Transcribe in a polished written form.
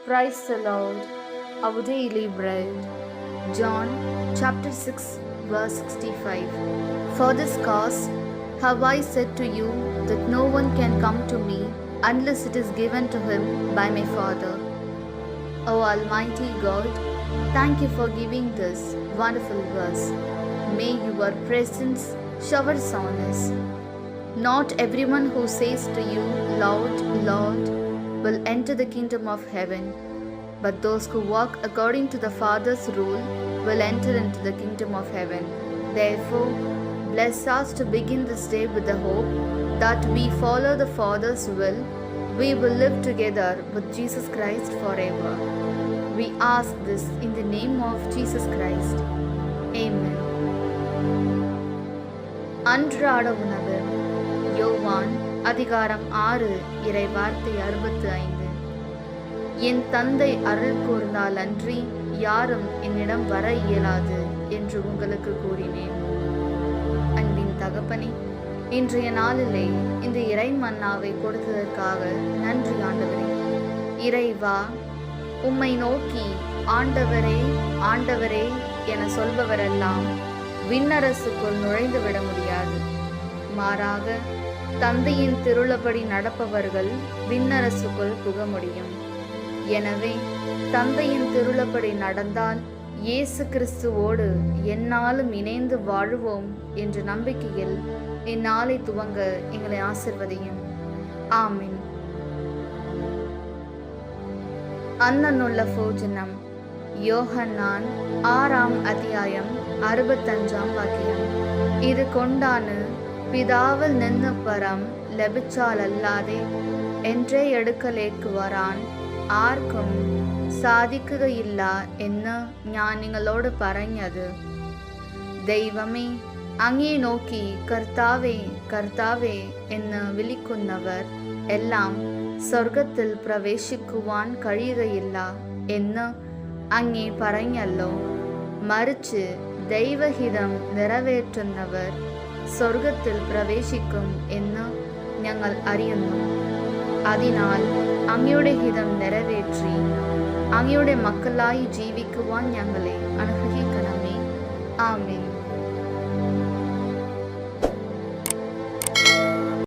Praise the Lord, our daily bread. John chapter 6 verse 65. For this cause have I said to you that no one can come to me unless it is given to him by my Father. O Almighty God, thank you for giving this wonderful verse. May your presence shower on us. Not everyone who says to you, Lord, Lord, will enter the kingdom of heaven, but those who walk according to the Father's rule will enter into the kingdom of heaven. Therefore, bless us to begin this day with the hope that we follow the Father's will. We will live together with Jesus Christ forever. We ask this in the name of Jesus Christ. Amen. அன்றாட உணவு. யோவான் அதிகாரம் 6 இறை வார்த்தை 65. என் தந்தை அருள் கூர்ந்தால் அன்றி யாரும் என்னிடம் வர இயலாது என்று உங்களுக்கு கூறினேன். அன்பின் தகப்பனே, இன்றைய நாளிலே இந்த இறை மன்னாவை கொடுத்ததற்காக நன்றி ஆண்டவரே. இறைவா, உம்மை நோக்கி ஆண்டவரே ஆண்டவரே என சொல்பவரெல்லாம் விண்ணரசுக்குள் நுழைந்து விட முடியாது. மாறாக தந்தையின் திருளபடி நடப்பவர்கள் விண்ணரசுக்குள் புக முடியும். எனவே தந்தையின் திருளபடி நடந்தால் இயேசு கிறிஸ்துவோடு எந்நாளும் இணைந்து வாழுவோம் என்ற நம்பிக்கையில் இந்நாளை துவங்க எங்களை ஆசிர்வதியும். ஆமீன். அன்னனுள்ள போஜனம். யோஹன்னான் 6ஆம் அத்தியாயம் 65ஆம் வாக்கியம். இது கொண்டானு പിതാവിൽ നിന്ന് പരം ലഭിച്ചാലല്ലാതെ എൻ്റെ അടുക്കലേക്ക് വരാൻ ആർക്കും സാധിക്കുകയില്ല എന്ന് ഞാൻ നിങ്ങളോട് പറഞ്ഞത്. ദൈവമേ, അങ്ങേ നോക്കി കർത്താവേ കർത്താവേ എന്ന് വിളിക്കുന്നവർ എല്ലാം സ്വർഗത്തിൽ പ്രവേശിക്കുവാൻ കഴിയുകയില്ല എന്ന് അങ്ങേ പറഞ്ഞല്ലോ. മറിച്ച് ദൈവഹിതം നിറവേറ്റുന്നവർ സ്വർഗത്തിൽ പ്രവേശിക്കും എന്ന് ഞങ്ങൾ അറിയുന്നു. അതിനാൽ അങ്ങയുടെ ഹിതം നിറവേറ്റി അങ്ങയുടെ മക്കളായി ജീവിക്കുവാൻ ഞങ്ങളെ അനുഗ്രഹിക്കണമേ. ആമേൻ.